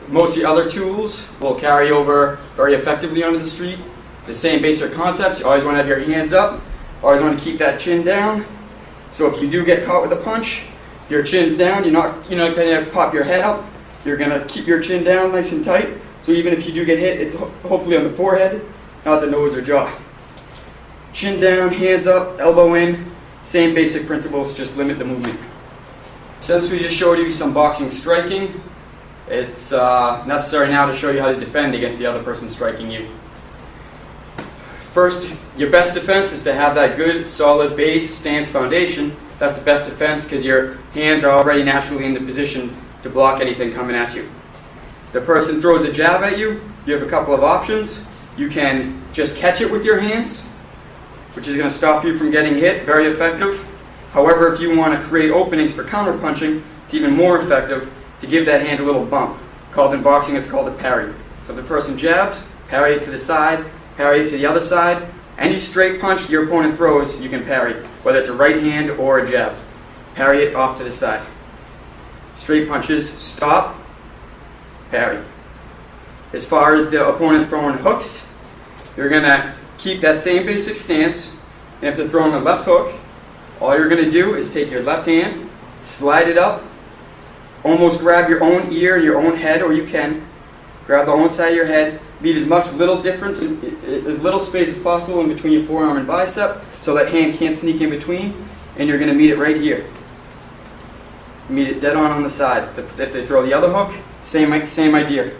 Most of the other tools will carry over very effectively onto the street. The same basic concepts. You always want to have your hands up, always want to keep that chin down. So if you do get caught with a punch, your chin's down, you're not going to pop your head up. You're going to keep your chin down nice and tight. So even if you do get hit, it's hopefully on the forehead. not the nose or jaw. Chin down, hands up, elbow in. Same basic principles, just limit the movement. Since we just showed you some boxing striking, it's necessary now to show you how to defend against the other person striking you. First, your best defense is to have that good, solid base stance foundation. That's the best defense because your hands are already naturally in the position to block anything coming at you. The person throws a jab at you, you have a couple of options. You can just catch it with your hands, which is going to stop you from getting hit, very effective. However, if you want to create openings for counterpunching, it's even more effective to give that hand a little bump. In boxing, it's called a parry. So if the person jabs, parry it to the side, parry it to the other side. Any straight punch your opponent throws, you can parry, whether it's a right hand or a jab. Parry it off to the side. Straight punches, stop, parry. As far as the opponent throwing hooks, you're going to keep that same basic stance, and if they're throwing a left hook, all you're going to do is take your left hand, slide it up, almost grab your own ear and your own head, or you can grab the own side of your head, leave as much little difference, as little space as possible in between your forearm and bicep, so that hand can't sneak in between, and you're going to meet it right here. Meet it dead on the side. If they throw the other hook, same idea.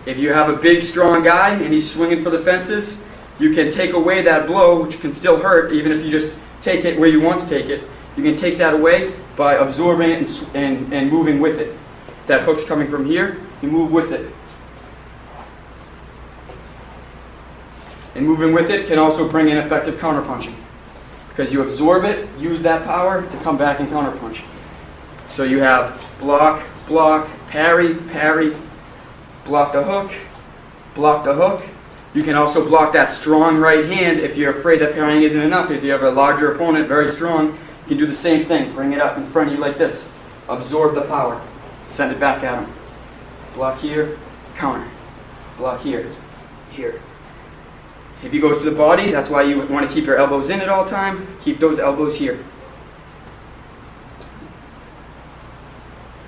If you have a big, strong guy and he's swinging for the fences, you can take away that blow, which can still hurt, even if you just take it where you want to take it. You can take that away by absorbing it and moving with it. That hook's coming from here, you move with it. And moving with it can also bring in effective counterpunching, because you absorb it, use that power to come back and counterpunch. So you have block, block, parry, parry, block the hook, block the hook. You can also block that strong right hand if you're afraid that parrying isn't enough. If you have a larger opponent, very strong, you can do the same thing. Bring it up in front of you like this. Absorb the power. Send it back at him. Block here, counter. Block here, here. If he goes to the body, that's why you want to keep your elbows in at all time. Keep those elbows here.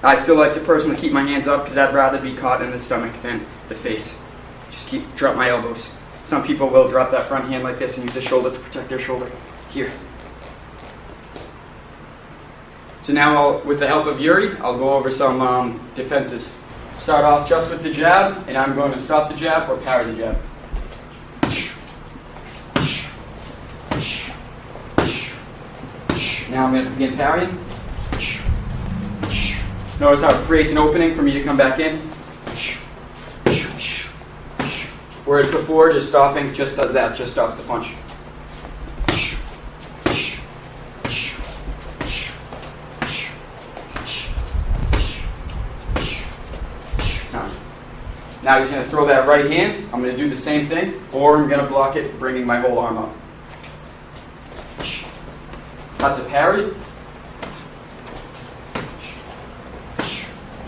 I still like to personally keep my hands up because I'd rather be caught in the stomach than the face. Just drop my elbows. Some people will drop that front hand like this and use the shoulder to protect their shoulder. Here. So now, with the help of Yuri, I'll go over some defenses. Start off just with the jab, and I'm going to stop the jab or parry the jab. Now I'm going to begin parrying. Notice how it creates an opening for me to come back in. Whereas before, just stopping just does that, just stops the punch. Now he's going to throw that right hand. I'm going to do the same thing, or I'm going to block it, bringing my whole arm up. That's a parry.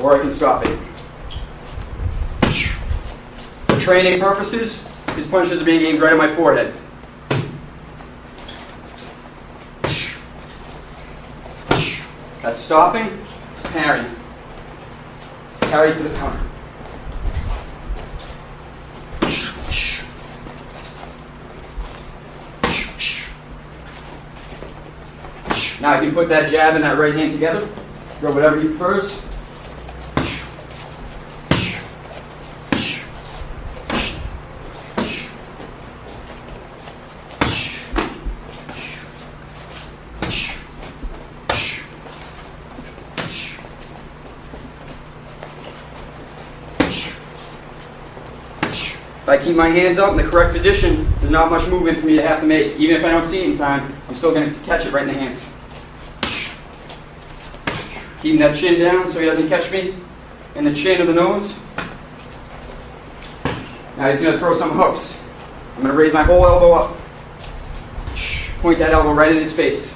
Or I can stop it. For training purposes, his punches are being aimed right at my forehead. That's stopping. It's parrying. Parry to the counter. Now I can put that jab and that right hand together. Throw whatever he prefers. If I keep my hands up in the correct position, there's not much movement for me to have to make. Even if I don't see it in time, I'm still going to catch it right in the hands. Keeping that chin down so he doesn't catch me in the chin or the nose. Now he's going to throw some hooks. I'm going to raise my whole elbow up. Point that elbow right in his face.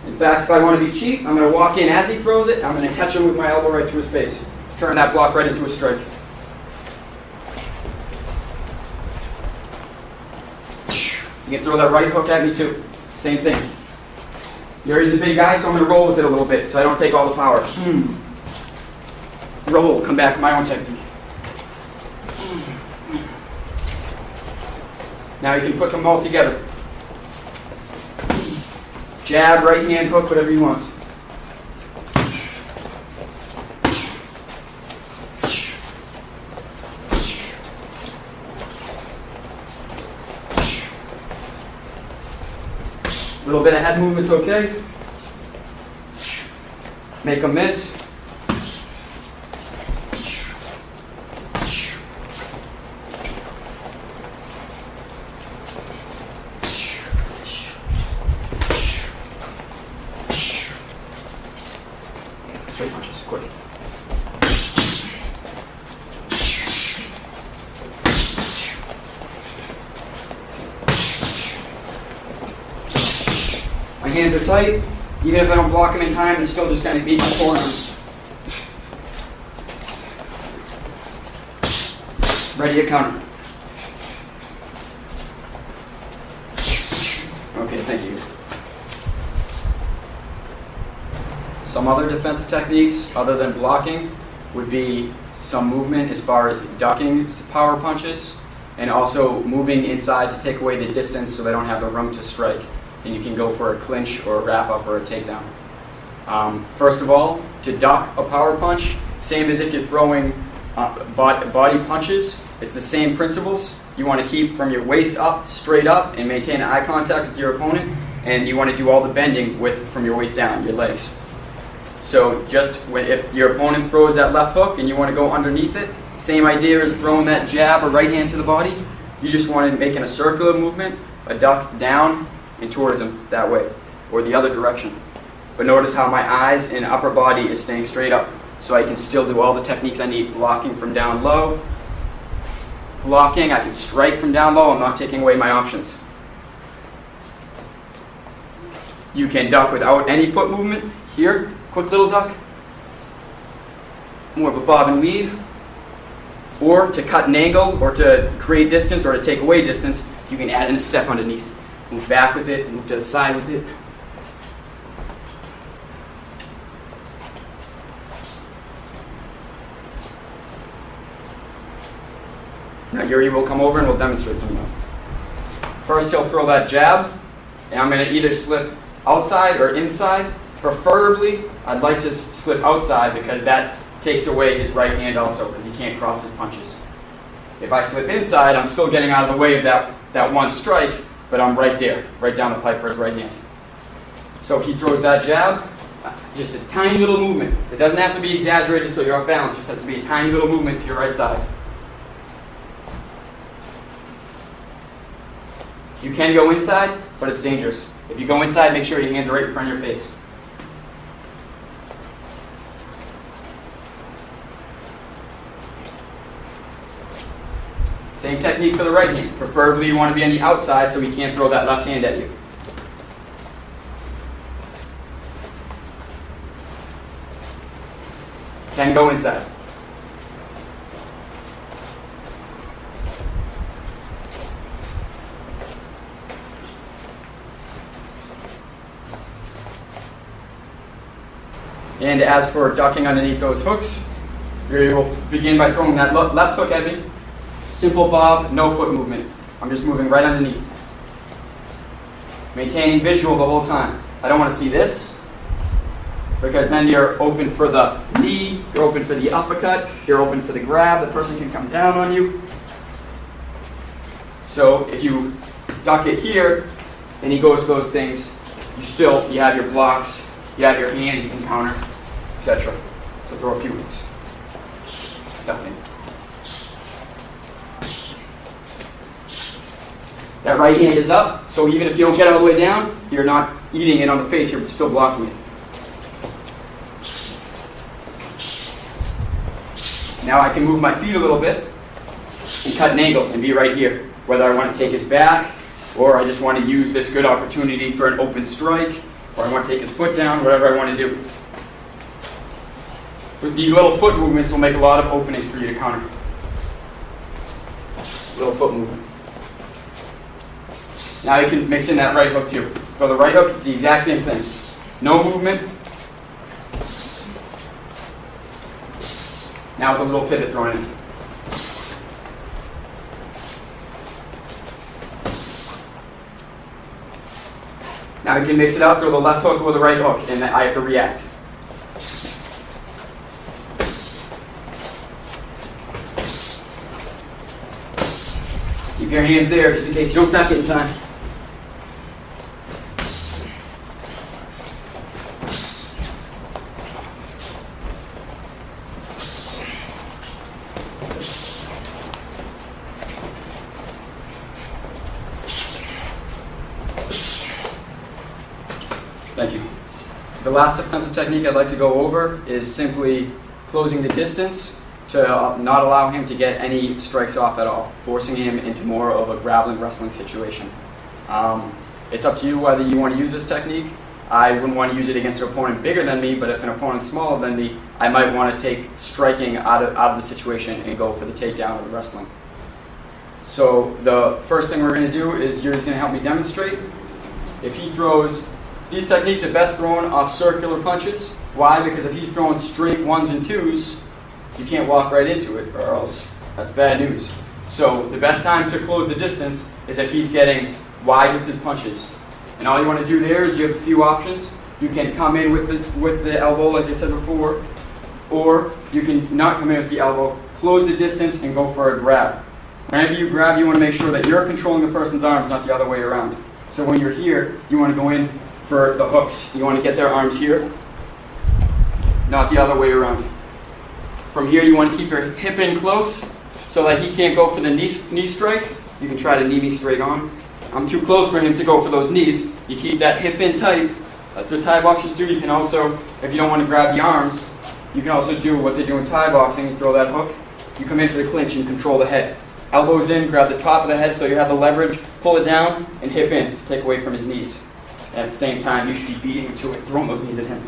In fact, if I want to be cheap, I'm going to walk in as he throws it. I'm going to catch him with my elbow right to his face. Turn that block right into a strike. You can throw that right hook at me too. Same thing. Yuri's a big guy, so I'm going to roll with it a little bit so I don't take all the power. roll, come back, my own technique. Now you can put them all together. Jab, right hand, hook, whatever you want. A little bit of head movement's okay. Make them miss. Straight punches, quick. My hands are tight. Even if I don't block them in time, they're still just kind of beat my forearm. Ready to counter. Okay, thank you. Some other defensive techniques, other than blocking, would be some movement as far as ducking power punches, and also moving inside to take away the distance so they don't have the room to strike. And you can go for a clinch or a wrap-up or a takedown. First of all, to duck a power punch, same as if you're throwing body punches, it's the same principles. You want to keep from your waist up, straight up, and maintain eye contact with your opponent, and you want to do all the bending from your waist down, your legs. So if your opponent throws that left hook and you want to go underneath it, same idea as throwing that jab or right hand to the body. You just want to make a circular movement, a duck down and towards him that way, or the other direction. But notice how my eyes and upper body is staying straight up, so I can still do all the techniques I need. Blocking from down low. Blocking, I can strike from down low. I'm not taking away my options. You can duck without any foot movement. Here, quick little duck. More of a bob and weave. Or to cut an angle, or to create distance, or to take away distance, you can add in a step underneath. Move back with it, move to the side with it. Now Yuri will come over and we'll demonstrate some of that. First he'll throw that jab, and I'm going to either slip outside or inside. Preferably, I'd like to slip outside because that takes away his right hand also, because he can't cross his punches. If I slip inside, I'm still getting out of the way of that one strike, but I'm right there, right down the pipe for his right hand. So he throws that jab, just a tiny little movement. It doesn't have to be exaggerated so you're off balance, it just has to be a tiny little movement to your right side. You can go inside, but it's dangerous. If you go inside, make sure your hands are right in front of your face. Same technique for the right hand. Preferably you want to be on the outside so he can't throw that left hand at you. Can go inside. And as for ducking underneath those hooks, we will begin by throwing that left hook at me. Simple bob, no foot movement. I'm just moving right underneath. Maintaining visual the whole time. I don't want to see this, because then you're open for the knee, you're open for the uppercut, you're open for the grab, the person can come down on you. So if you duck it here, and he goes to those things, you have your blocks, you have your hands, you can counter, etc. So throw a few hooks. Ducking. That right hand is up, so even if you don't get all the way down, you're not eating it on the face, you're still blocking it. Now I can move my feet a little bit and cut an angle and be right here. Whether I want to take his back, or I just want to use this good opportunity for an open strike, or I want to take his foot down, whatever I want to do. So these little foot movements will make a lot of openings for you to counter. Little foot movement. Now you can mix in that right hook too. For the right hook, it's the exact same thing. No movement. Now with a little pivot thrown in. Now we can mix it up, throw the left hook or the right hook, and I have to react. Keep your hands there just in case you don't tap it in time. Thank you. The last defensive technique I'd like to go over is simply closing the distance to not allow him to get any strikes off at all, forcing him into more of a grappling wrestling situation. It's up to you whether you want to use this technique. I wouldn't want to use it against an opponent bigger than me, but if an opponent's smaller than me, I might want to take striking out of the situation and go for the takedown of the wrestling. So the first thing we're going to do is Yuri's going to help me demonstrate. If he throws, these techniques are best thrown off circular punches. Why? Because if he's throwing straight ones and twos, you can't walk right into it, or else that's bad news. So the best time to close the distance is if he's getting wide with his punches. And all you want to do there is you have a few options. You can come in with the elbow, like I said before, or you can not come in with the elbow, close the distance, and go for a grab. Whenever you grab, you want to make sure that you're controlling the person's arms, not the other way around. So when you're here, you want to go in for the hooks. You want to get their arms here, not the other way around. From here, you want to keep your hip in close so that he can't go for the knee strikes. You can try to knee me straight on. I'm too close for him to go for those knees. You keep that hip in tight. That's what Thai boxers do. You can also, if you don't want to grab the arms, you can also do what they do in Thai boxing. You throw that hook. You come in for the clinch and control the head. Elbows in, grab the top of the head so you have the leverage. Pull it down and hip in to take away from his knees. And at the same time, you should be beating to it, throwing those knees at him.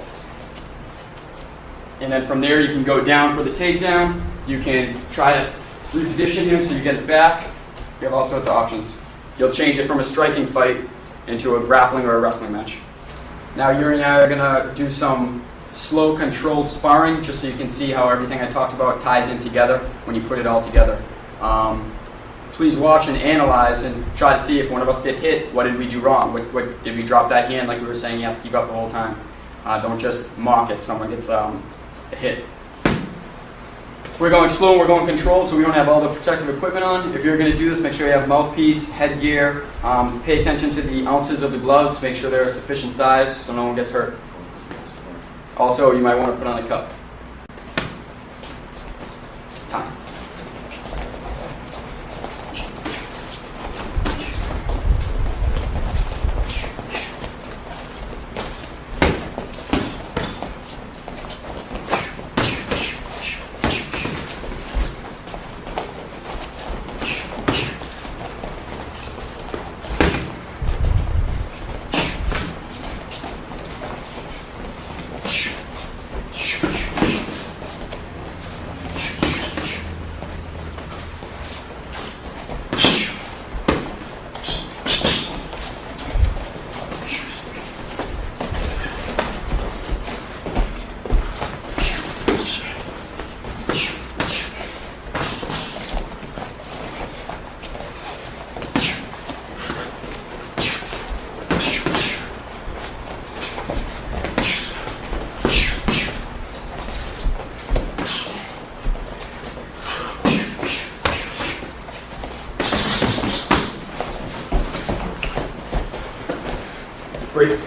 And then from there, you can go down for the takedown. You can try to reposition him so you get his back. You have all sorts of options. You'll change it from a striking fight into a grappling or a wrestling match. Now Yuri and I are going to do some slow, controlled sparring, just so you can see how everything I talked about ties in together when you put it all together. Please watch and analyze and try to see if one of us get hit, what did we do wrong? What did we drop that hand like we were saying you have to keep up the whole time? Don't just mock if someone gets hit. We're going slow and we're going controlled, so we don't have all the protective equipment on. If you're going to do this, make sure you have mouthpiece, headgear. Pay attention to the ounces of the gloves. Make sure they're a sufficient size so no one gets hurt. Also, you might want to put on a cup. Time. Break.